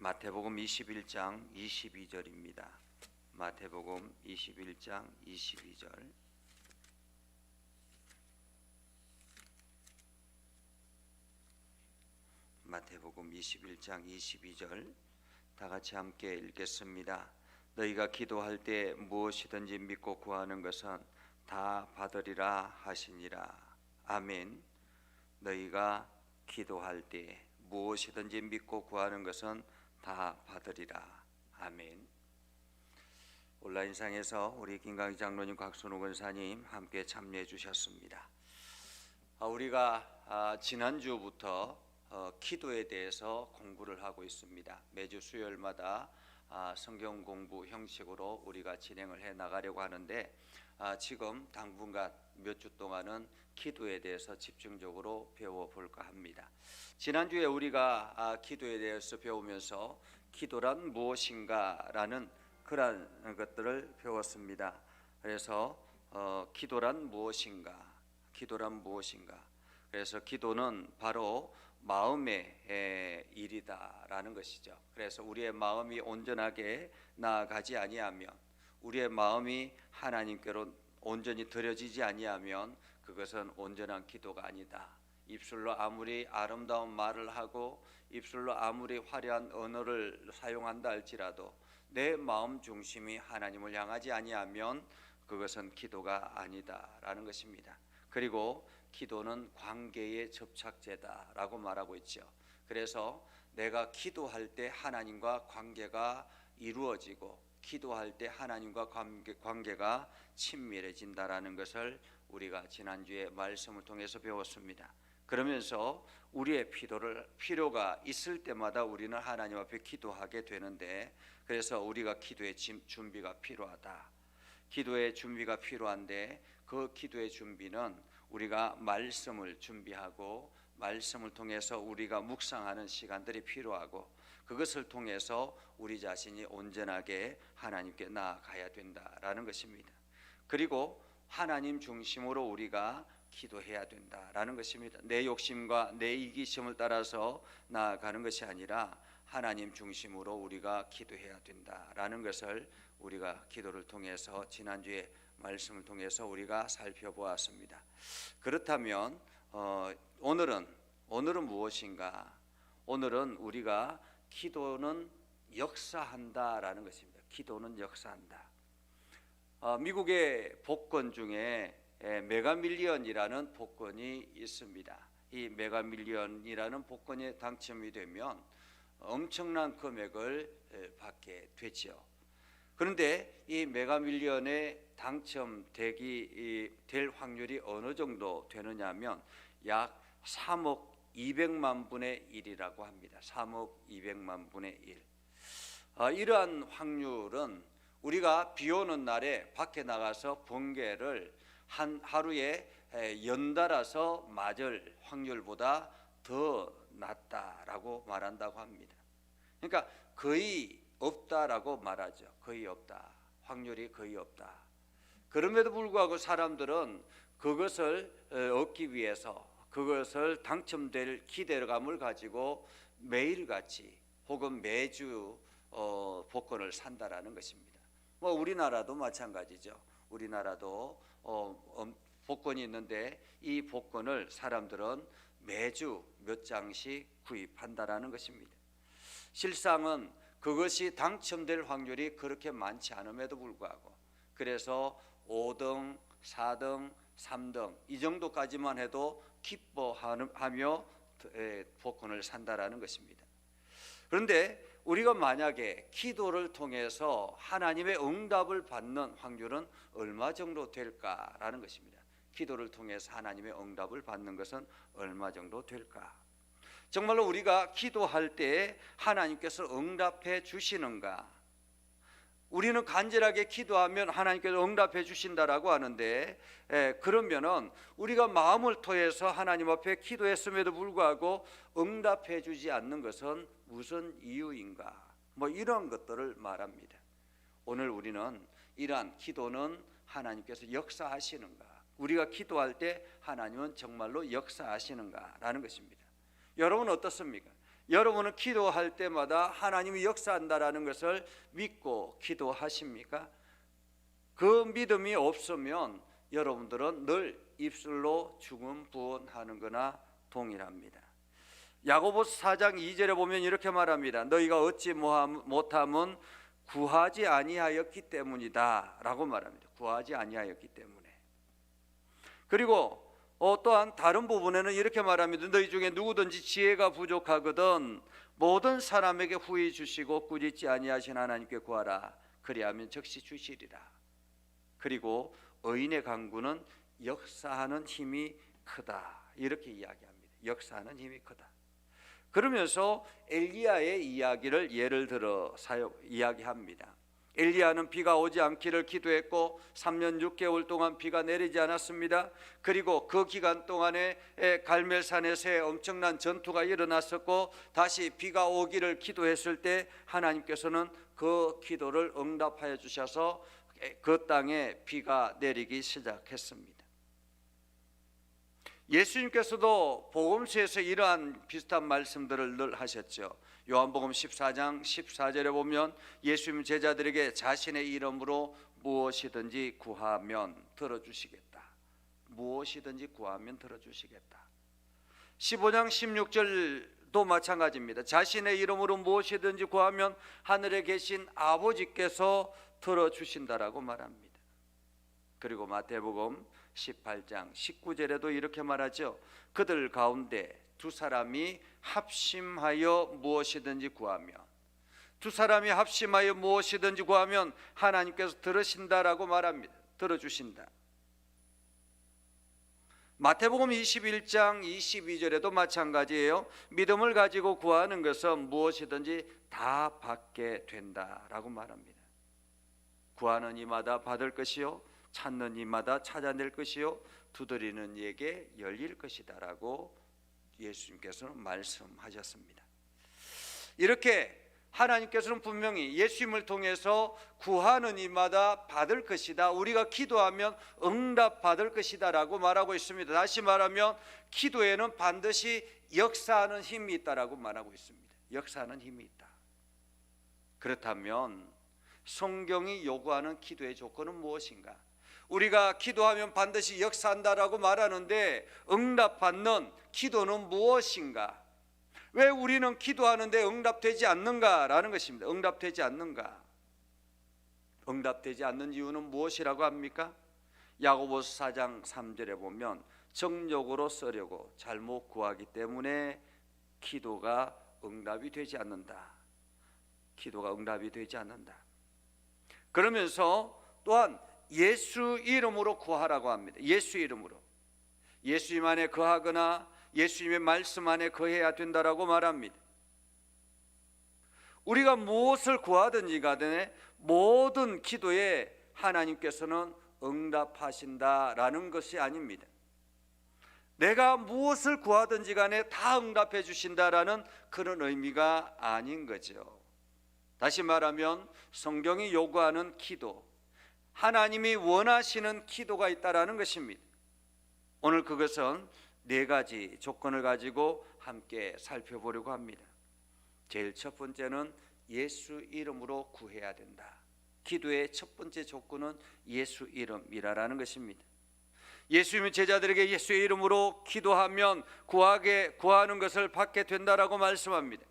마태복음 21장 22절입니다. 마태복음 21장 22절. 마태복음 21장 22절 다 같이 함께 읽겠습니다. 너희가 기도할 때 무엇이든지 믿고 구하는 것은 다 받으리라 하시니라. 아멘. 너희가 기도할 때 무엇이든지 믿고 구하는 것은 다 받으리라. 아멘. 온라인상에서 우리 김강희 장로님, 곽순호 권사님 함께 참여해 주셨습니다. 우리가 지난주부터 기도에 대해서 공부를 하고 있습니다. 매주 수요일마다 성경 공부 형식으로 우리가 진행을 해 나가려고 하는데 지금 당분간 몇 주 동안은 기도에 대해서 집중적으로 배워볼까 합니다. 지난주에 우리가 기도에 대해서 배우면서 기도란 무엇인가라는 그런 것들을 배웠습니다. 그래서 기도란 무엇인가? 그래서 기도는 바로 마음의 일이다라는 것이죠. 그래서 우리의 마음이 온전하게 나아가지 아니하면, 우리의 마음이 하나님께로 온전히 드려지지 아니하면 그것은 온전한 기도가 아니다. 입술로 아무리 아름다운 말을 하고 입술로 아무리 화려한 언어를 사용한다 할지라도 내 마음 중심이 하나님을 향하지 아니하면 그것은 기도가 아니다라는 것입니다. 그리고 기도는 관계의 접착제다라고 말하고 있죠. 그래서 내가 기도할 때 하나님과 관계가 이루어지고 기도할 때 하나님과 관계가 친밀해진다라는 것을 우리가 지난주에 말씀을 통해서 배웠습니다. 그러면서 우리의 필요가 있을 때마다 우리는 하나님 앞에 기도하게 되는데, 그래서 우리가 기도의 준비가 필요하다. 기도의 준비가 필요한데 그 기도의 준비는 우리가 말씀을 준비하고 말씀을 통해서 우리가 묵상하는 시간들이 필요하고, 그것을 통해서 우리 자신이 온전하게 하나님께 나아가야 된다라는 것입니다. 그리고 하나님 중심으로 우리가 기도해야 된다라는 것입니다. 내 욕심과 내 이기심을 따라서 나아가는 것이 아니라 하나님 중심으로 우리가 기도해야 된다라는 것을 우리가 기도를 통해서 지난주에 말씀을 통해서 우리가 살펴보았습니다. 그렇다면 오늘은 무엇인가? 오늘은 우리가 기도는 역사한다라는 것입니다. 기도는 역사한다. 미국의 복권 중에 메가밀리언이라는 복권이 있습니다. 이 메가밀리언이라는 복권에 당첨이 되면 엄청난 금액을 받게 되죠. 그런데 이 메가밀리언에 당첨되기 될 확률이 어느 정도 되느냐면 약 3억 200만 분의 1이라고 합니다. 3억 200만 분의 1. 이러한 확률은 우리가 비 오는 날에 밖에 나가서 번개를 하루에 연달아서 맞을 확률보다 더 낮다라고 말한다고 합니다. 그러니까 거의 없다라고 말하죠. 거의 없다. 확률이 거의 없다. 그럼에도 불구하고 사람들은 그것을 얻기 위해서, 그것을 당첨될 기대감을 가지고 매일같이 혹은 매주 복권을 산다라는 것입니다. 우리나라도 마찬가지죠. 우리나라도 복권이 있는데 이 복권을 사람들은 매주 몇 장씩 구입한다라는 것입니다. 실상은 그것이 당첨될 확률이 그렇게 많지 않음에도 불구하고, 그래서 5등, 4등, 3등 이 정도까지만 해도 기뻐하며 복권을 산다라는 것입니다. 그런데 우리가 만약에 기도를 통해서 하나님의 응답을 받는 확률은 얼마 정도 될까라는 것입니다. 기도를 통해서 하나님의 응답을 받는 것은 얼마 정도 될까? 정말로 우리가 기도할 때 하나님께서 응답해 주시는가? 우리는 간절하게 기도하면 하나님께서 응답해 주신다라고 하는데, 그러면은 우리가 마음을 토해서 하나님 앞에 기도했음에도 불구하고 응답해 주지 않는 것은 무슨 이유인가? 이런 것들을 말합니다. 오늘 우리는 이러한 기도는 하나님께서 역사하시는가? 우리가 기도할 때 하나님은 정말로 역사하시는가라는 것입니다. 여러분 어떻습니까? 여러분은 기도할 때마다 하나님이 역사한다라는 것을 믿고 기도하십니까? 그 믿음이 없으면 여러분들은 늘 입술로 죽음 부언하는 거나 동일합니다. 야고보서 4장 2절에 보면 이렇게 말합니다. 너희가 얻지 못함은 구하지 아니하였기 때문이다 라고 말합니다. 구하지 아니하였기 때문에. 그리고 또한 다른 부분에는 이렇게 말합니다. 너희 중에 누구든지 지혜가 부족하거든 모든 사람에게 후히 주시고 꾸짖지 아니하신 하나님께 구하라. 그리하면 즉시 주시리라. 그리고 의인의 간구는 역사하는 힘이 크다. 이렇게 이야기합니다. 역사하는 힘이 크다. 그러면서 엘리야의 이야기를 예를 들어 이야기합니다. 엘리야는 비가 오지 않기를 기도했고 3년 6개월 동안 비가 내리지 않았습니다. 그리고 그 기간 동안에 갈멜산에서 엄청난 전투가 일어났었고 다시 비가 오기를 기도했을 때 하나님께서는 그 기도를 응답하여 주셔서 그 땅에 비가 내리기 시작했습니다. 예수님께서도 복음서에서 이러한 비슷한 말씀들을 늘 하셨죠. 요한복음 14장 14절에 보면 예수님 제자들에게 자신의 이름으로 무엇이든지 구하면 들어주시겠다. 무엇이든지 구하면 들어주시겠다. 15장 16절도 마찬가지입니다. 자신의 이름으로 무엇이든지 구하면 하늘에 계신 아버지께서 들어주신다라고 말합니다. 그리고 마태복음 18장 19절에도 이렇게 말하죠. 그들 가운데 두 사람이 합심하여 무엇이든지 구하면, 두 사람이 합심하여 무엇이든지 구하면 하나님께서 들으신다라고 말합니다. 들어주신다. 마태복음 21장 22절에도 마찬가지예요. 믿음을 가지고 구하는 것은 무엇이든지 다 받게 된다라고 말합니다. 구하는 이마다 받을 것이요 찾는 이마다 찾아낼 것이요 두드리는 이에게 열릴 것이다라고 예수님께서는 말씀하셨습니다. 이렇게 하나님께서는 분명히 예수님을 통해서 구하는 이마다 받을 것이다, 우리가 기도하면 응답 받을 것이다 라고 말하고 있습니다. 다시 말하면 기도에는 반드시 역사하는 힘이 있다라고 말하고 있습니다. 역사하는 힘이 있다. 그렇다면 성경이 요구하는 기도의 조건은 무엇인가? 우리가 기도하면 반드시 역사한다라고 말하는데 응답받는 기도는 무엇인가? 왜 우리는 기도하는데 응답되지 않는가라는 것입니다. 응답되지 않는가? 응답되지 않는 이유는 무엇이라고 합니까? 야고보서 4장 3절에 보면 정욕으로 쓰려고 잘못 구하기 때문에 기도가 응답이 되지 않는다. 기도가 응답이 되지 않는다. 그러면서 또한 예수 이름으로 구하라고 합니다. 예수 이름으로. 예수님 안에 거하거나 예수님의 말씀 안에 거해야 된다라고 말합니다. 우리가 무엇을 구하든지 간에 모든 기도에 하나님께서는 응답하신다라는 것이 아닙니다. 내가 무엇을 구하든지 간에 다 응답해 주신다라는 그런 의미가 아닌 거죠. 다시 말하면 성경이 요구하는 기도, 하나님이 원하시는 기도가 있다라는 것입니다. 오늘 그것은 네 가지 조건을 가지고 함께 살펴보려고 합니다. 제일 첫 번째는 예수 이름으로 구해야 된다. 기도의 첫 번째 조건은 예수 이름이라는 것입니다. 예수님의 제자들에게 예수의 이름으로 기도하면 구하는 것을 받게 된다라고 말씀합니다.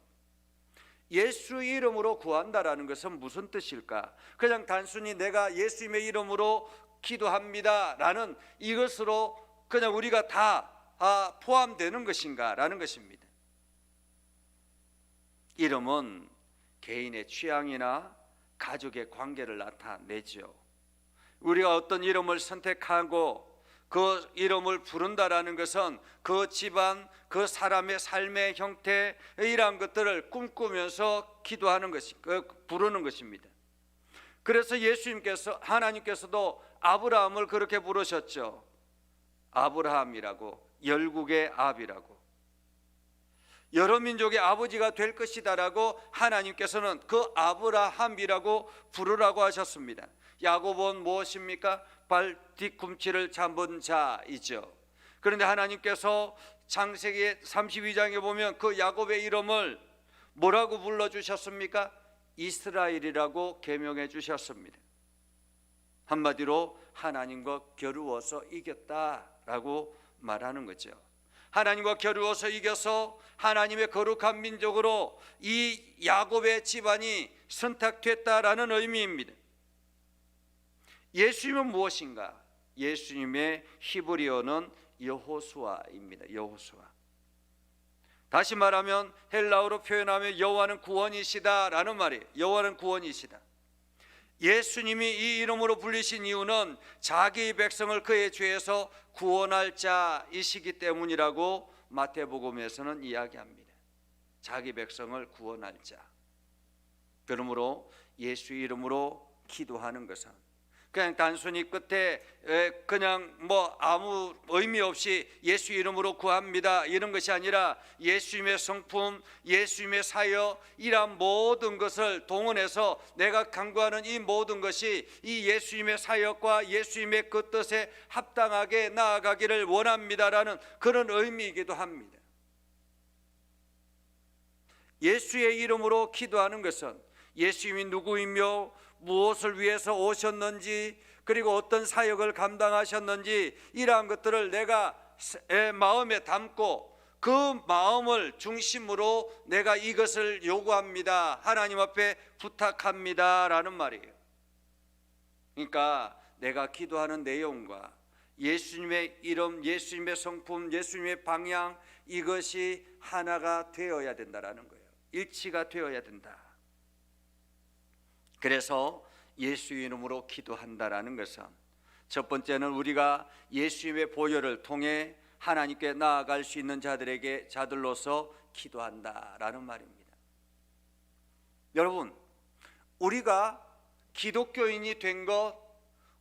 예수 이름으로 구한다라는 것은 무슨 뜻일까? 그냥 단순히 내가 예수님의 이름으로 기도합니다 라는 이것으로 그냥 우리가 다 포함되는 것인가 라는 것입니다. 이름은 개인의 취향이나 가족의 관계를 나타내죠. 우리가 어떤 이름을 선택하고 그 이름을 부른다라는 것은 그 집안, 그 사람의 삶의 형태, 이러한 것들을 꿈꾸면서 기도하는 것이, 부르는 것입니다. 그래서 하나님께서도 아브라함을 그렇게 부르셨죠. 아브라함이라고, 열국의 아비라고, 여러 민족의 아버지가 될 것이다라고 하나님께서는 그 아브라함이라고 부르라고 하셨습니다. 야곱은 무엇입니까? 발 뒤꿈치를 잡은 자이죠. 그런데 하나님께서 창세기 32장에 보면 그 야곱의 이름을 뭐라고 불러주셨습니까? 이스라엘이라고 계명해 주셨습니다. 한마디로 하나님과 겨루어서 이겼다라고 말하는 거죠. 하나님과 겨루어서 이겨서 하나님의 거룩한 민족으로 이 야곱의 집안이 선택됐다라는 의미입니다. 예수님은 무엇인가? 예수님의 히브리어는 여호수아입니다. 여호수아. 다시 말하면 헬라어로 표현하면 여호와는 구원이시다라는 말이에요. 여호와는 구원이시다. 예수님이 이 이름으로 불리신 이유는 자기 백성을 그의 죄에서 구원할 자이시기 때문이라고 마태복음에서는 이야기합니다. 자기 백성을 구원할 자. 그러므로 예수 이름으로 기도하는 것은 그냥 단순히 끝에 그냥 뭐 아무 의미 없이 예수 이름으로 구합니다 이런 것이 아니라 예수님의 성품, 예수님의 사역 이런 모든 것을 동원해서 내가 강구하는 이 모든 것이 이 예수님의 사역과 예수님의 그 뜻에 합당하게 나아가기를 원합니다라는 그런 의미이기도 합니다. 예수의 이름으로 기도하는 것은 예수님이 누구이며 무엇을 위해서 오셨는지 그리고 어떤 사역을 감당하셨는지 이러한 것들을 내가 마음에 담고 그 마음을 중심으로 내가 이것을 요구합니다, 하나님 앞에 부탁합니다 라는 말이에요. 그러니까 내가 기도하는 내용과 예수님의 이름, 예수님의 성품, 예수님의 방향 이것이 하나가 되어야 된다라는 거예요. 일치가 되어야 된다. 그래서 예수 이름으로 기도한다라는 것은 첫 번째는 우리가 예수님의 보혈을 통해 하나님께 나아갈 수 있는 자들로서 기도한다라는 말입니다. 여러분, 우리가 기독교인이 된 것,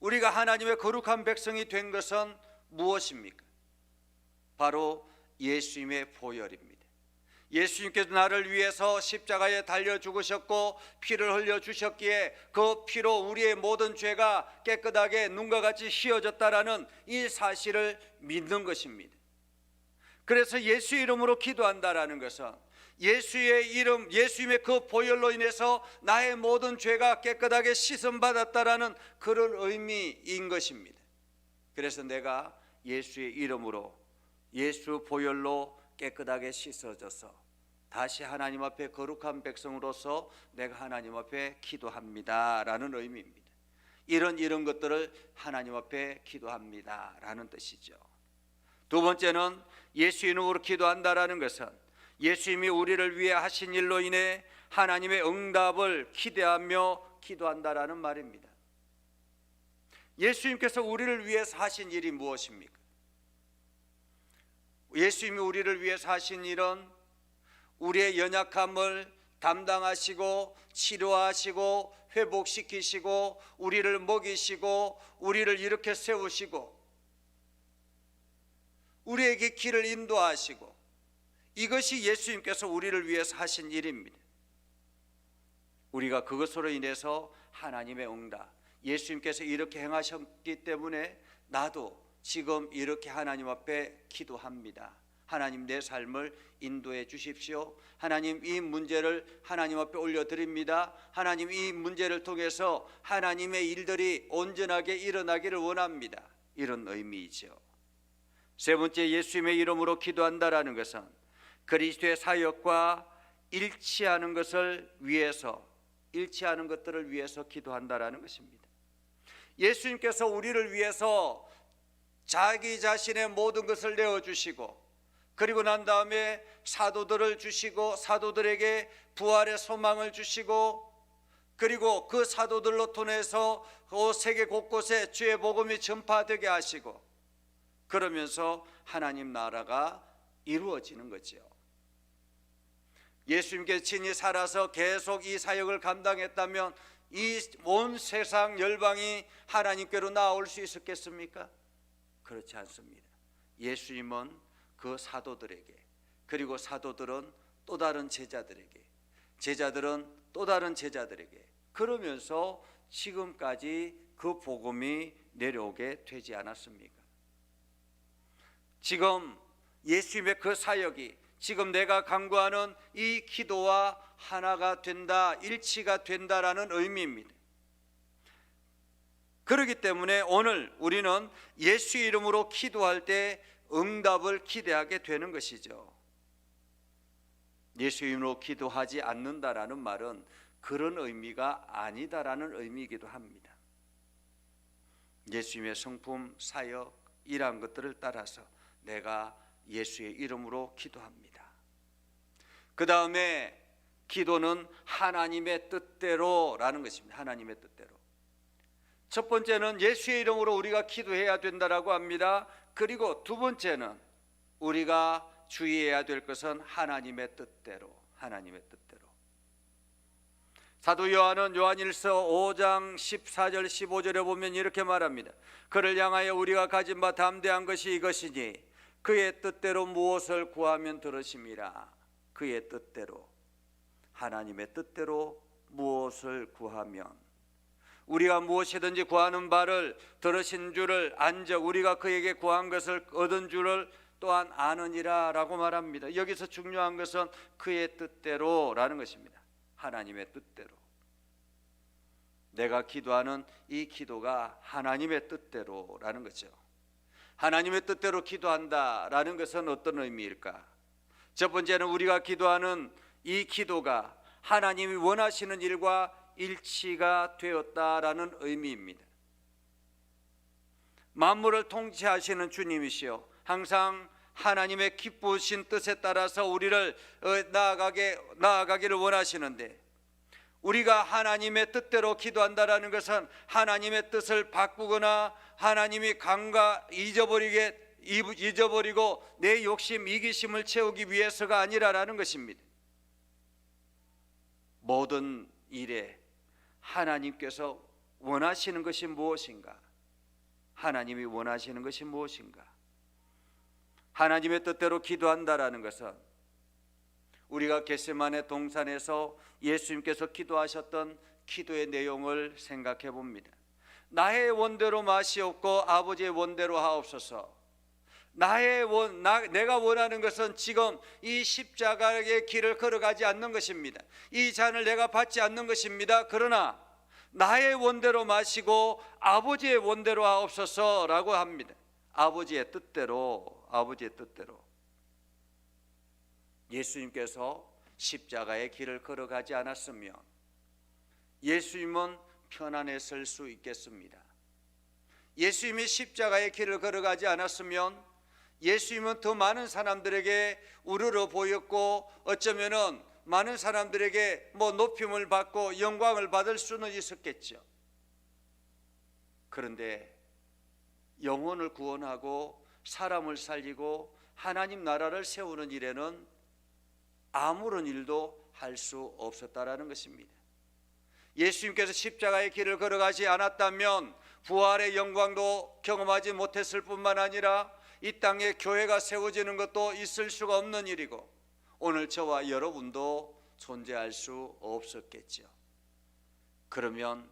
우리가 하나님의 거룩한 백성이 된 것은 무엇입니까? 바로 예수님의 보혈입니다. 예수님께서 나를 위해서 십자가에 달려 죽으셨고 피를 흘려 주셨기에 그 피로 우리의 모든 죄가 깨끗하게 눈과 같이 휘어졌다라는 이 사실을 믿는 것입니다. 그래서 예수 이름으로 기도한다라는 것은 예수의 이름, 예수님의 그 보혈로 인해서 나의 모든 죄가 깨끗하게 씻음받았다라는 그런 의미인 것입니다. 그래서 내가 예수의 이름으로, 예수 보혈로 깨끗하게 씻어져서 다시 하나님 앞에 거룩한 백성으로서 내가 하나님 앞에 기도합니다라는 의미입니다. 이런 것들을 하나님 앞에 기도합니다라는 뜻이죠. 두 번째는 예수 이름으로 기도한다라는 것은 예수님이 우리를 위해 하신 일로 인해 하나님의 응답을 기대하며 기도한다라는 말입니다. 예수님께서 우리를 위해서 하신 일이 무엇입니까? 예수님이 우리를 위해서 하신 일은 우리의 연약함을 담당하시고 치료하시고 회복시키시고 우리를 먹이시고 우리를 이렇게 세우시고 우리에게 길을 인도하시고 이것이 예수님께서 우리를 위해서 하신 일입니다. 우리가 그것으로 인해서 하나님의 응답, 예수님께서 이렇게 행하셨기 때문에 나도 지금 이렇게 하나님 앞에 기도합니다. 하나님 내 삶을 인도해 주십시오. 하나님 이 문제를 하나님 앞에 올려드립니다. 하나님 이 문제를 통해서 하나님의 일들이 온전하게 일어나기를 원합니다. 이런 의미이죠. 세 번째, 예수님의 이름으로 기도한다라는 것은 그리스도의 사역과 일치하는 것을 위해서, 일치하는 것들을 위해서 기도한다라는 것입니다. 예수님께서 우리를 위해서 자기 자신의 모든 것을 내어주시고 그리고 난 다음에 사도들을 주시고 사도들에게 부활의 소망을 주시고 그리고 그 사도들로 통해서 세계 곳곳에 주의 복음이 전파되게 하시고 그러면서 하나님 나라가 이루어지는 거죠. 예수님께서 친히 살아서 계속 이 사역을 감당했다면 이 온 세상 열방이 하나님께로 나올 수 있었겠습니까? 그렇지 않습니다. 예수님은 그 사도들에게, 그리고 사도들은 또 다른 제자들에게, 제자들은 또 다른 제자들에게, 그러면서 지금까지 그 복음이 내려오게 되지 않았습니까? 지금 예수님의 그 사역이 지금 내가 간구하는 이 기도와 하나가 된다, 일치가 된다라는 의미입니다. 그렇기 때문에 오늘 우리는 예수 이름으로 기도할 때 응답을 기대하게 되는 것이죠. 예수 이름으로 기도하지 않는다라는 말은 그런 의미가 아니다라는 의미이기도 합니다. 예수님의 성품, 사역, 이러한 것들을 따라서 내가 예수의 이름으로 기도합니다. 그 다음에 기도는 하나님의 뜻대로라는 것입니다. 하나님의 뜻대로. 첫 번째는 예수의 이름으로 우리가 기도해야 된다라고 합니다. 그리고 두 번째는 우리가 주의해야 될 것은 하나님의 뜻대로, 하나님의 뜻대로. 사도 요한은 요한일서 5장 14절 15절에 보면 이렇게 말합니다. 그를 향하여 우리가 가진 바 담대한 것이 이것이니 그의 뜻대로 무엇을 구하면 들으심이라. 그의 뜻대로, 하나님의 뜻대로 무엇을 구하면, 우리가 무엇이든지 구하는 바를 들으신 줄을 안적 우리가 그에게 구한 것을 얻은 줄을 또한 아느니라 라고 말합니다. 여기서 중요한 것은 그의 뜻대로라는 것입니다. 하나님의 뜻대로. 내가 기도하는 이 기도가 하나님의 뜻대로라는 거죠. 하나님의 뜻대로 기도한다라는 것은 어떤 의미일까? 첫 번째는 우리가 기도하는 이 기도가 하나님이 원하시는 일과 일치가 되었다라는 의미입니다. 만물을 통치하시는 주님이시여 항상 하나님의 기쁘신 뜻에 따라서 우리를 나아가기를 원하시는데, 우리가 하나님의 뜻대로 기도한다라는 것은 하나님의 뜻을 바꾸거나 하나님이 잊어버리고 내 욕심, 이기심을 채우기 위해서가 아니라라는 것입니다. 모든 일에 하나님께서 원하시는 것이 무엇인가? 하나님이 원하시는 것이 무엇인가? 하나님의 뜻대로 기도한다라는 것은 우리가 겟세마네 동산에서 예수님께서 기도하셨던 기도의 내용을 생각해 봅니다. 나의 원대로 마시옵고 아버지의 원대로 하옵소서. 내가 원하는 것은 지금 이 십자가의 길을 걸어가지 않는 것입니다. 이 잔을 내가 받지 않는 것입니다. 그러나 나의 원대로 마시고 아버지의 원대로 하옵소서라고 합니다. 아버지의 뜻대로, 아버지의 뜻대로. 예수님께서 십자가의 길을 걸어가지 않았으면 예수님은 편안했을 수 있겠습니다. 예수님이 십자가의 길을 걸어가지 않았으면 예수님은 더 많은 사람들에게 우러러 보였고 어쩌면은 많은 사람들에게 높임을 받고 영광을 받을 수는 있었겠죠. 그런데 영혼을 구원하고 사람을 살리고 하나님 나라를 세우는 일에는 아무런 일도 할 수 없었다라는 것입니다. 예수님께서 십자가의 길을 걸어가지 않았다면 부활의 영광도 경험하지 못했을 뿐만 아니라 이 땅에 교회가 세워지는 것도 있을 수가 없는 일이고 오늘 저와 여러분도 존재할 수 없었겠죠. 그러면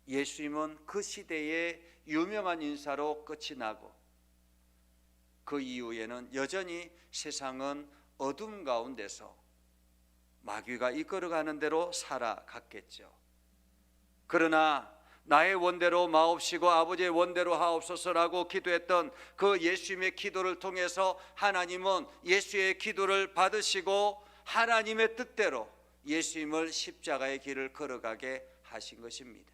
예수님은 그 시대의 유명한 인사로 끝이 나고 그 이후에는 여전히 세상은 어둠 가운데서 마귀가 이끌어가는 대로 살아갔겠죠. 그러나 나의 원대로 마옵시고 아버지의 원대로 하옵소서라고 기도했던 그 예수님의 기도를 통해서 하나님은 예수의 기도를 받으시고 하나님의 뜻대로 예수님을 십자가의 길을 걸어가게 하신 것입니다.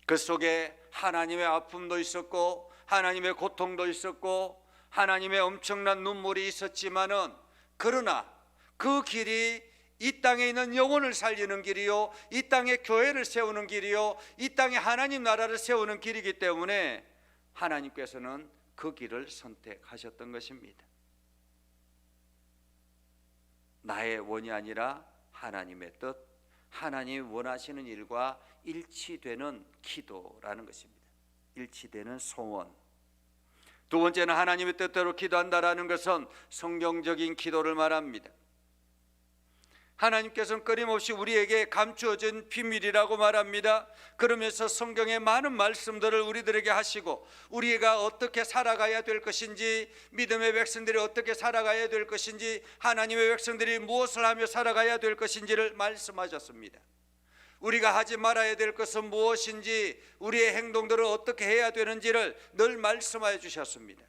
그 속에 하나님의 아픔도 있었고 하나님의 고통도 있었고 하나님의 엄청난 눈물이 있었지만은 그러나 그 길이 이 땅에 있는 영혼을 살리는 길이요, 이 땅에 교회를 세우는 길이요, 이 땅에 하나님 나라를 세우는 길이기 때문에 하나님께서는 그 길을 선택하셨던 것입니다. 나의 원이 아니라 하나님의 뜻, 하나님이 원하시는 일과 일치되는 기도라는 것입니다. 일치되는 소원. 두 번째는 하나님의 뜻대로 기도한다라는 것은 성경적인 기도를 말합니다. 하나님께서는 끊임없이 우리에게 감추어진 비밀이라고 말합니다. 그러면서 성경의 많은 말씀들을 우리들에게 하시고 우리가 어떻게 살아가야 될 것인지, 믿음의 백성들이 어떻게 살아가야 될 것인지, 하나님의 백성들이 무엇을 하며 살아가야 될 것인지를 말씀하셨습니다. 우리가 하지 말아야 될 것은 무엇인지, 우리의 행동들을 어떻게 해야 되는지를 늘 말씀하여 주셨습니다.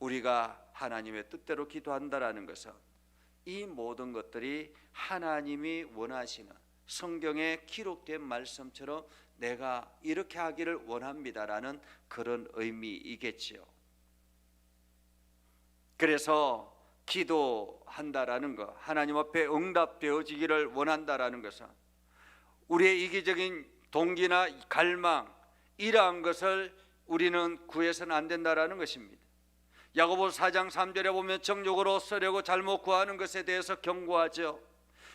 우리가 하나님의 뜻대로 기도한다라는 것은 이 모든 것들이 하나님이 원하시는 성경에 기록된 말씀처럼 내가 이렇게 하기를 원합니다라는 그런 의미이겠지요. 그래서 기도한다라는 것, 하나님 앞에 응답되어지기를 원한다라는 것은 우리의 이기적인 동기나 갈망, 이러한 것을 우리는 구해서는 안 된다라는 것입니다. 야고보서 4장 3절에 보면 정욕으로 쓰려고 잘못 구하는 것에 대해서 경고하죠.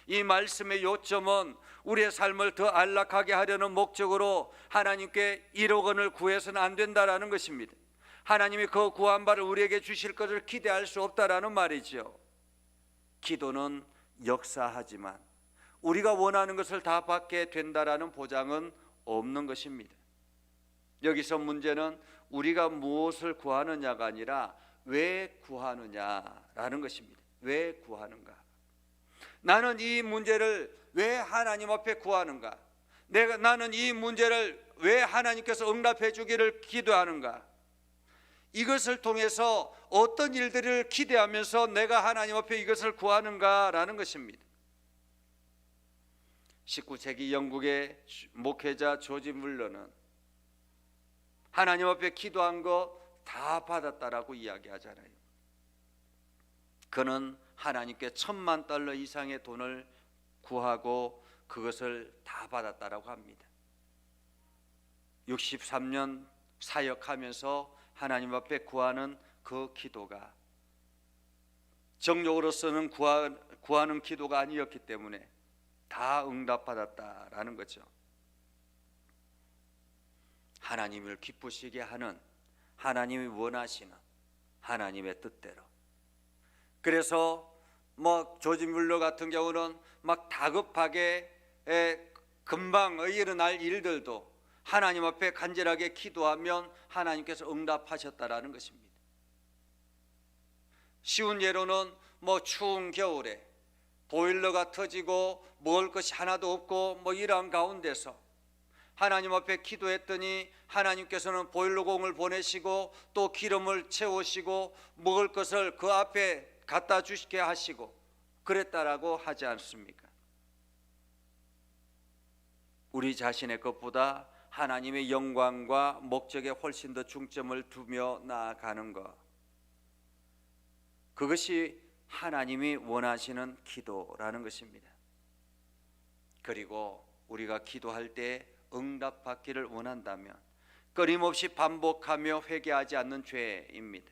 이 말씀의 요점은 우리의 삶을 더 안락하게 하려는 목적으로 하나님께 1억 원을 구해서는 안 된다라는 것입니다. 하나님이 그 구한 바를 우리에게 주실 것을 기대할 수 없다라는 말이죠. 기도는 역사하지만 우리가 원하는 것을 다 받게 된다라는 보장은 없는 것입니다. 여기서 문제는 우리가 무엇을 구하느냐가 아니라 왜 구하느냐라는 것입니다. 왜 구하는가? 나는 이 문제를 왜 하나님 앞에 구하는가? 나는 이 문제를 왜 하나님께서 응답해 주기를 기도하는가? 이것을 통해서 어떤 일들을 기대하면서 내가 하나님 앞에 이것을 구하는가라는 것입니다. 19세기 영국의 목회자 조지 물러는 하나님 앞에 기도한 거 다 받았다라고 이야기하잖아요. 그는 하나님께 $10,000,000 이상의 돈을 구하고 그것을 다 받았다라고 합니다. 63년 사역하면서 하나님 앞에 구하는 그 기도가 정욕으로서는 구하는 기도가 아니었기 때문에 다 응답받았다라는 거죠. 하나님을 기쁘시게 하는, 하나님이 원하시는 하나님의 뜻대로. 그래서 조지 뮬러 같은 경우는 막 다급하게 금방 일어날 일들도 하나님 앞에 간절하게 기도하면 하나님께서 응답하셨다라는 것입니다. 쉬운 예로는 추운 겨울에 보일러가 터지고 먹을 것이 하나도 없고 이러한 가운데서 하나님 앞에 기도했더니 하나님께서는 보일러공을 보내시고 또 기름을 채우시고 먹을 것을 그 앞에 갖다 주시게 하시고 그랬다라고 하지 않습니까? 우리 자신의 것보다 하나님의 영광과 목적에 훨씬 더 중점을 두며 나아가는 것, 그것이 하나님이 원하시는 기도라는 것입니다. 그리고 우리가 기도할 때 응답받기를 원한다면 끊임없이 반복하며 회개하지 않는 죄입니다.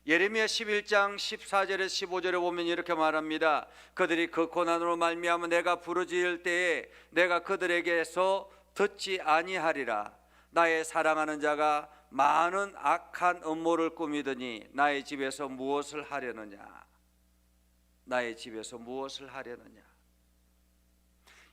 예레미야 11장 14절에 15절에 보면 이렇게 말합니다. 그들이 그 고난으로 말미암아 내가 부르짖을 때에 내가 그들에게서 듣지 아니하리라. 나의 사랑하는 자가 많은 악한 음모를 꾸미더니 나의 집에서 무엇을 하려느냐? 나의 집에서 무엇을 하려느냐?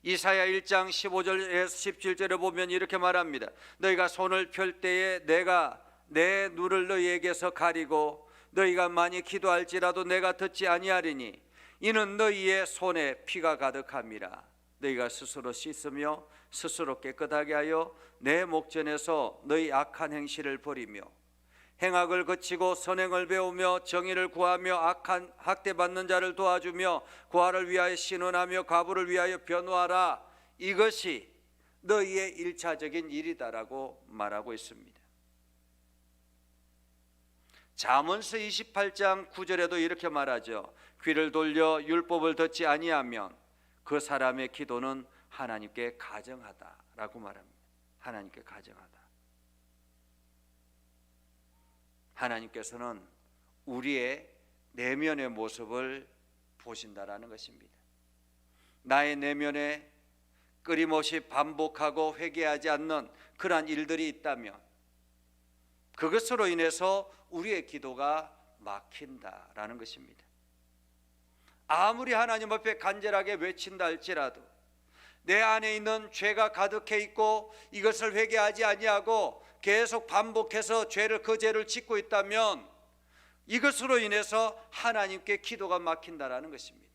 이사야 1장 15절에서 17절에 보면 이렇게 말합니다. 너희가 손을 펼 때에 내가 내 눈을 너희에게서 가리고 너희가 많이 기도할지라도 내가 듣지 아니하리니 이는 너희의 손에 피가 가득함이라. 너희가 스스로 씻으며 스스로 깨끗하게 하여 내 목전에서 너희 악한 행실을 버리며 행악을 그치고 선행을 배우며 정의를 구하며 악한 학대받는 자를 도와주며 고아를 위하여 신원하며 과부를 위하여 변호하라. 이것이 너희의 1차적인 일이다라고 말하고 있습니다. 잠언서 28장 9절에도 이렇게 말하죠. 귀를 돌려 율법을 듣지 아니하면 그 사람의 기도는 하나님께 가정하다라고 말합니다. 하나님께 가정하다. 하나님께서는 우리의 내면의 모습을 보신다라는 것입니다. 나의 내면에 끊임없이 반복하고 회개하지 않는 그러한 일들이 있다면 그것으로 인해서 우리의 기도가 막힌다라는 것입니다. 아무리 하나님 앞에 간절하게 외친다 할지라도 내 안에 있는 죄가 가득해 있고 이것을 회개하지 아니하고 계속 반복해서 그 죄를 짓고 있다면 이것으로 인해서 하나님께 기도가 막힌다라는 것입니다.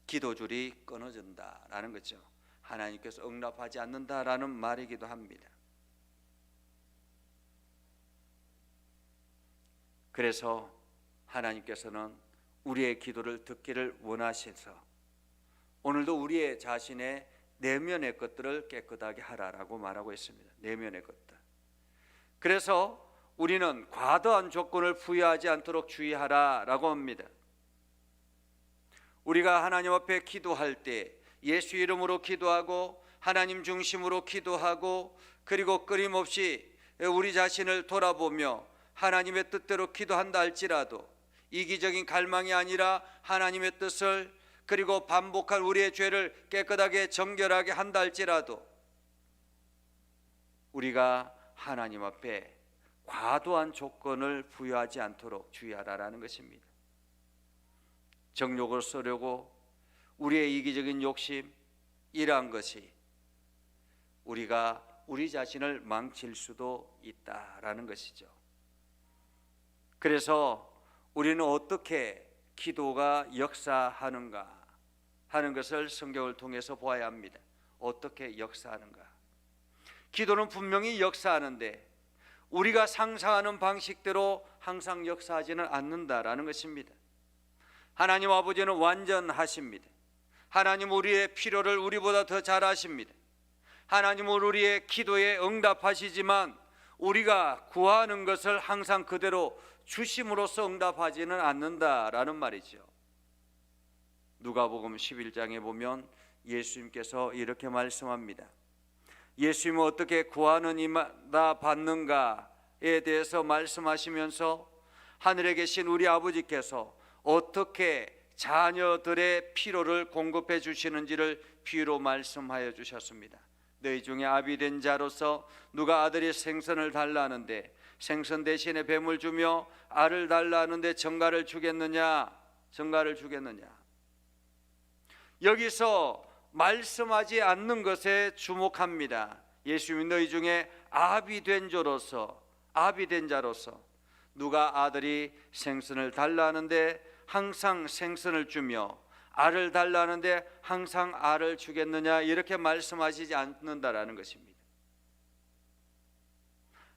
기도줄이 끊어진다라는 거죠. 하나님께서 응답하지 않는다라는 말이기도 합니다. 그래서 하나님께서는 우리의 기도를 듣기를 원하셔서 오늘도 우리의 자신의 내면의 것들을 깨끗하게 하라라고 말하고 있습니다. 내면의 것들. 그래서 우리는 과도한 조건을 부여하지 않도록 주의하라라고 합니다. 우리가 하나님 앞에 기도할 때 예수 이름으로 기도하고 하나님 중심으로 기도하고 그리고 끊임없이 우리 자신을 돌아보며 하나님의 뜻대로 기도한다 할지라도 이기적인 갈망이 아니라 하나님의 뜻을 그리고 반복할 우리의 죄를 깨끗하게 정결하게 한다 할지라도 우리가 하나님 앞에 과도한 조건을 부여하지 않도록 주의하라는 것입니다. 정욕을 쓰려고 우리의 이기적인 욕심 이러한 것이 우리가 우리 자신을 망칠 수도 있다라는 것이죠. 그래서 우리는 어떻게 기도가 역사하는가 하는 것을 성경을 통해서 보아야 합니다. 어떻게 역사하는가? 기도는 분명히 역사하는데 우리가 상상하는 방식대로 항상 역사하지는 않는다라는 것입니다. 하나님 아버지는 완전하십니다. 하나님은 우리의 필요를 우리보다 더 잘 아십니다. 하나님은 우리의 기도에 응답하시지만 우리가 구하는 것을 항상 그대로 주심으로써 응답하지는 않는다라는 말이죠. 누가복음 11장에 보면 예수님께서 이렇게 말씀합니다. 예수님은 어떻게 구하는 이마다 받는가에 대해서 말씀하시면서 하늘에 계신 우리 아버지께서 어떻게 자녀들의 필요를 공급해 주시는지를 비유로 말씀하여 주셨습니다. 너희 중에 아비된 자로서 누가 아들이 생선을 달라는데 생선 대신에 뱀을 주며 알을 달라는데 정갈을 주겠느냐? 정갈을 주겠느냐? 여기서 말씀하지 않는 것에 주목합니다. 예수님이 너희 중에 아비된 자로서 누가 아들이 생선을 달라는데 항상 생선을 주며 알을 달라는데 항상 알을 주겠느냐? 이렇게 말씀하시지 않는다라는 것입니다.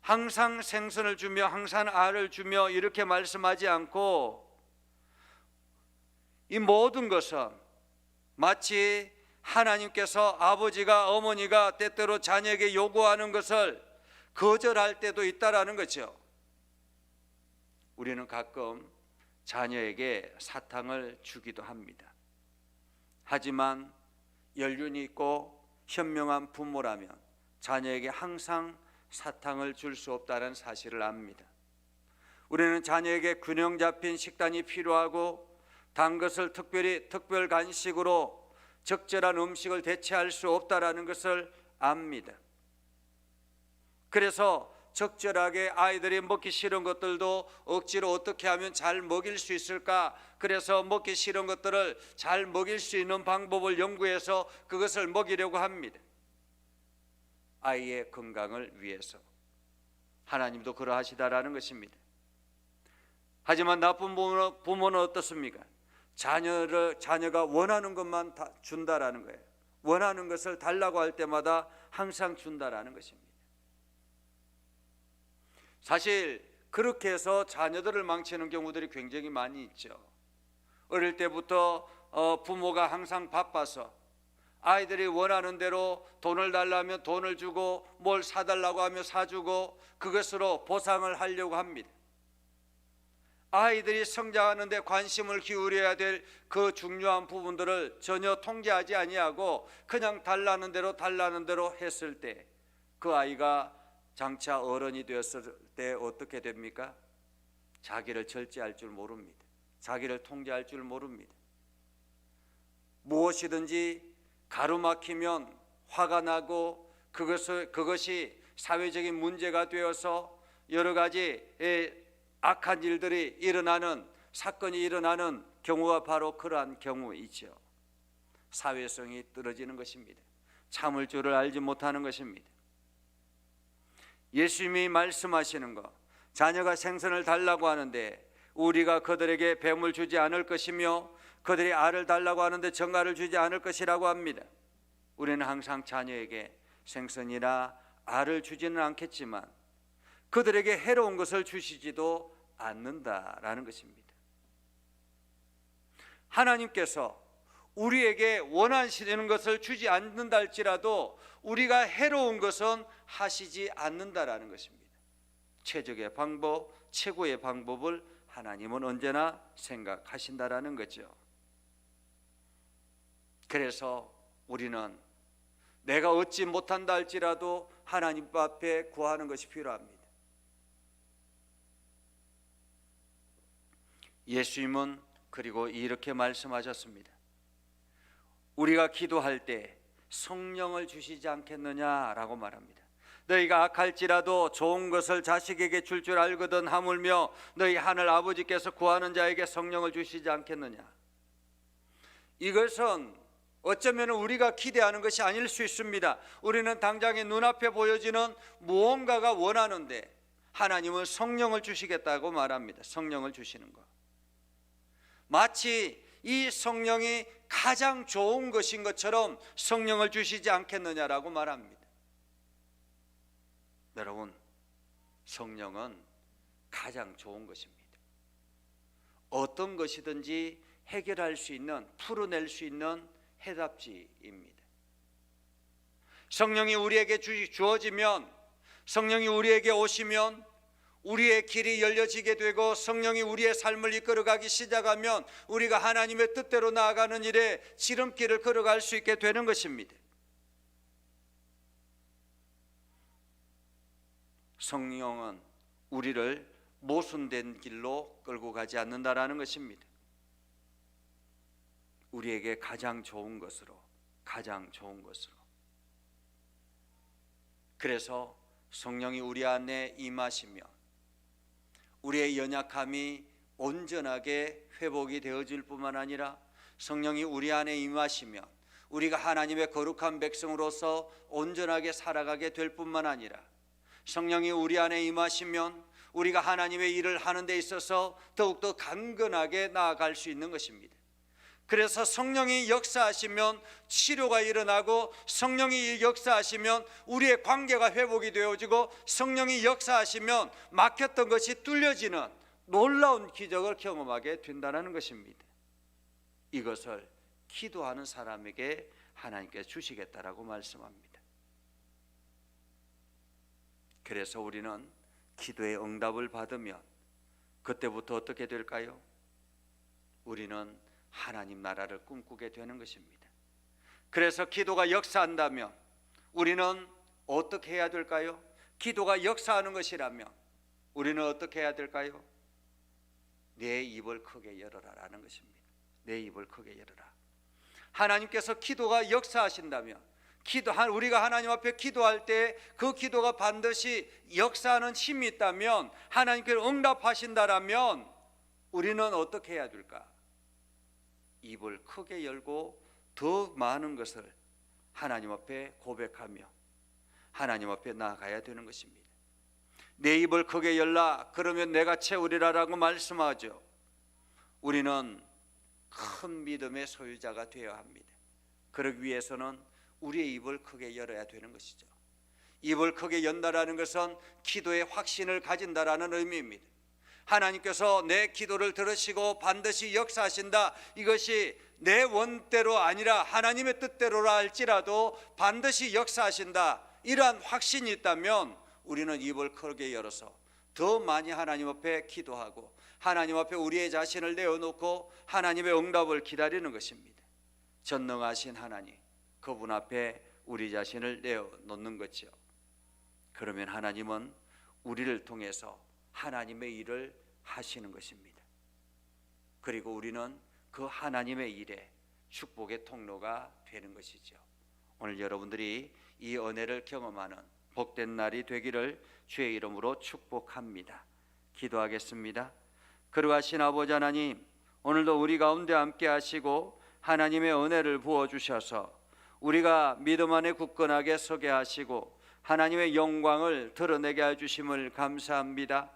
항상 생선을 주며 항상 알을 주며 이렇게 말씀하지 않고 이 모든 것은 마치 하나님께서 아버지가 어머니가 때때로 자녀에게 요구하는 것을 거절할 때도 있다라는 거죠. 우리는 가끔 자녀에게 사탕을 주기도 합니다. 하지만 연륜이 있고 현명한 부모라면 자녀에게 항상 사탕을 줄 수 없다는 사실을 압니다. 우리는 자녀에게 균형 잡힌 식단이 필요하고 단 것을 특별 간식으로 적절한 음식을 대체할 수 없다라는 것을 압니다. 그래서 적절하게 아이들이 먹기 싫은 것들도 억지로 어떻게 하면 잘 먹일 수 있을까? 그래서 먹기 싫은 것들을 잘 먹일 수 있는 방법을 연구해서 그것을 먹이려고 합니다. 아이의 건강을 위해서. 하나님도 그러하시다라는 것입니다. 하지만 나쁜 부모는 어떻습니까? 자녀가 원하는 것만 다 준다라는 거예요. 원하는 것을 달라고 할 때마다 항상 준다라는 것입니다. 사실 그렇게 해서 자녀들을 망치는 경우들이 굉장히 많이 있죠. 어릴 때부터 부모가 항상 바빠서 아이들이 원하는 대로 돈을 달라면 돈을 주고 뭘 사달라고 하면 사주고 그것으로 보상을 하려고 합니다. 아이들이 성장하는 데 관심을 기울여야 될 그 중요한 부분들을 전혀 통제하지 아니하고 그냥 달라는 대로 했을 때 그 아이가 장차 어른이 되었을 때 어떻게 됩니까? 자기를 절제할 줄 모릅니다. 자기를 통제할 줄 모릅니다. 무엇이든지 가로막히면 화가 나고 그것이 사회적인 문제가 되어서 여러 가지 악한 일들이 일어나는 사건이 일어나는 경우가 바로 그러한 경우이죠. 사회성이 떨어지는 것입니다. 참을 줄을 알지 못하는 것입니다. 예수님이 말씀하시는 것, 자녀가 생선을 달라고 하는데 우리가 그들에게 뱀을 주지 않을 것이며 그들이 알을 달라고 하는데 정갈을 주지 않을 것이라고 합니다. 우리는 항상 자녀에게 생선이나 알을 주지는 않겠지만 그들에게 해로운 것을 주시지도 않는다라는 것입니다. 하나님께서 우리에게 원하시는 것을 주지 않는다 할지라도 우리가 해로운 것은 하시지 않는다라는 것입니다. 최적의 방법, 최고의 방법을 하나님은 언제나 생각하신다라는 거죠. 그래서 우리는 내가 얻지 못한다 할지라도 하나님 앞에 구하는 것이 필요합니다. 예수님은 그리고 이렇게 말씀하셨습니다. 우리가 기도할 때 성령을 주시지 않겠느냐라고 말합니다. 너희가 악할지라도 좋은 것을 자식에게 줄 줄 알거든 하물며 너희 하늘 아버지께서 구하는 자에게 성령을 주시지 않겠느냐. 이것은 어쩌면 우리가 기대하는 것이 아닐 수 있습니다. 우리는 당장에 눈앞에 보여지는 무언가가 원하는데 하나님은 성령을 주시겠다고 말합니다. 성령을 주시는 것, 마치 이 성령이 가장 좋은 것인 것처럼 성령을 주시지 않겠느냐라고 말합니다. 여러분, 성령은 가장 좋은 것입니다. 어떤 것이든지 해결할 수 있는, 풀어낼 수 있는 해답지입니다. 성령이 우리에게 주어지면, 성령이 우리에게 오시면 우리의 길이 열려지게 되고 성령이 우리의 삶을 이끌어가기 시작하면 우리가 하나님의 뜻대로 나아가는 일에 지름길을 걸어갈 수 있게 되는 것입니다. 성령은 우리를 모순된 길로 끌고 가지 않는다라는 것입니다. 우리에게 가장 좋은 것으로, 가장 좋은 것으로. 그래서 성령이 우리 안에 임하시며 우리의 연약함이 온전하게 회복이 되어질 뿐만 아니라 성령이 우리 안에 임하시면 우리가 하나님의 거룩한 백성으로서 온전하게 살아가게 될 뿐만 아니라 성령이 우리 안에 임하시면 우리가 하나님의 일을 하는 데 있어서 더욱더 강건하게 나아갈 수 있는 것입니다. 그래서 성령이 역사하시면 치료가 일어나고 성령이 역사하시면 우리의 관계가 회복이 되어지고 성령이 역사하시면 막혔던 것이 뚫려지는 놀라운 기적을 경험하게 된다는 것입니다. 이것을 기도하는 사람에게 하나님께서 주시겠다라고 말씀합니다. 그래서 우리는 기도의 응답을 받으면 그때부터 어떻게 될까요? 우리는 하나님 나라를 꿈꾸게 되는 것입니다. 그래서 기도가 역사한다면 우리는 어떻게 해야 될까요? 기도가 역사하는 것이라면 우리는 어떻게 해야 될까요? 내 입을 크게 열어라라는 것입니다. 내 입을 크게 열어라. 하나님께서 기도가 역사하신다면 우리가 하나님 앞에 기도할 때 그 기도가 반드시 역사하는 힘이 있다면 하나님께서 응답하신다라면 우리는 어떻게 해야 될까? 입을 크게 열고 더 많은 것을 하나님 앞에 고백하며 하나님 앞에 나아가야 되는 것입니다. 내 입을 크게 열라 그러면 내가 채우리라라고 말씀하죠. 우리는 큰 믿음의 소유자가 되어야 합니다. 그러기 위해서는 우리의 입을 크게 열어야 되는 것이죠. 입을 크게 연다라는 것은 기도의 확신을 가진다라는 의미입니다. 하나님께서 내 기도를 들으시고 반드시 역사하신다. 이것이 내 원대로 아니라 하나님의 뜻대로라 할지라도 반드시 역사하신다. 이러한 확신이 있다면 우리는 입을 크게 열어서 더 많이 하나님 앞에 기도하고 하나님 앞에 우리의 자신을 내어놓고 하나님의 응답을 기다리는 것입니다. 전능하신 하나님, 그분 앞에 우리 자신을 내어놓는 거죠. 그러면 하나님은 우리를 통해서 하나님의 일을 하시는 것입니다. 그리고 우리는 그 하나님의 일에 축복의 통로가 되는 것이죠. 오늘 여러분들이 이 은혜를 경험하는 복된 날이 되기를 주의 이름으로 축복합니다. 기도하겠습니다. 거룩하신 아버지 하나님, 오늘도 우리 가운데 함께 하시고 하나님의 은혜를 부어주셔서 우리가 믿음 안에 굳건하게 서게 하시고 하나님의 영광을 드러내게 해주심을 감사합니다.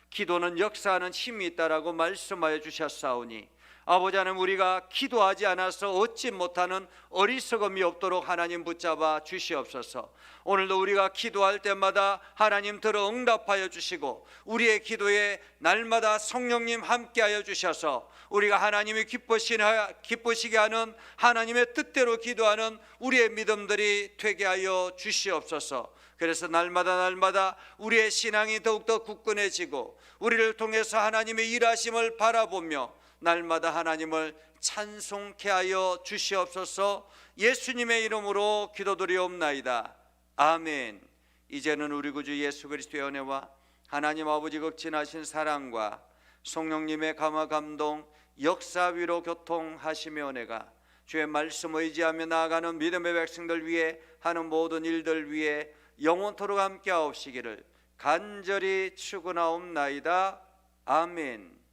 기도는 역사하는 힘이 있다라고 말씀하여 주셨사오니 아버지 하나님, 우리가 기도하지 않아서 얻지 못하는 어리석음이 없도록 하나님 붙잡아 주시옵소서. 오늘도 우리가 기도할 때마다 하나님 들어 응답하여 주시고 우리의 기도에 날마다 성령님 함께하여 주셔서 우리가 하나님이 기쁘시게 하는 하나님의 뜻대로 기도하는 우리의 믿음들이 되게 하여 주시옵소서. 그래서 날마다 우리의 신앙이 더욱더 굳건해지고 우리를 통해서 하나님의 일하심을 바라보며 날마다 하나님을 찬송케 하여 주시옵소서. 예수님의 이름으로 기도드리옵나이다. 아멘. 이제는 우리 구주 예수 그리스도의 은혜와 하나님 아버지 극진하신 사랑과 성령님의 감화 감동 역사 위로 교통하시며 은혜가 주의 말씀 의지하며 나아가는 믿음의 백성들 위해 하는 모든 일들 위해 영원토록 함께 하옵시기를 간절히 축원하옵나이다. 아멘.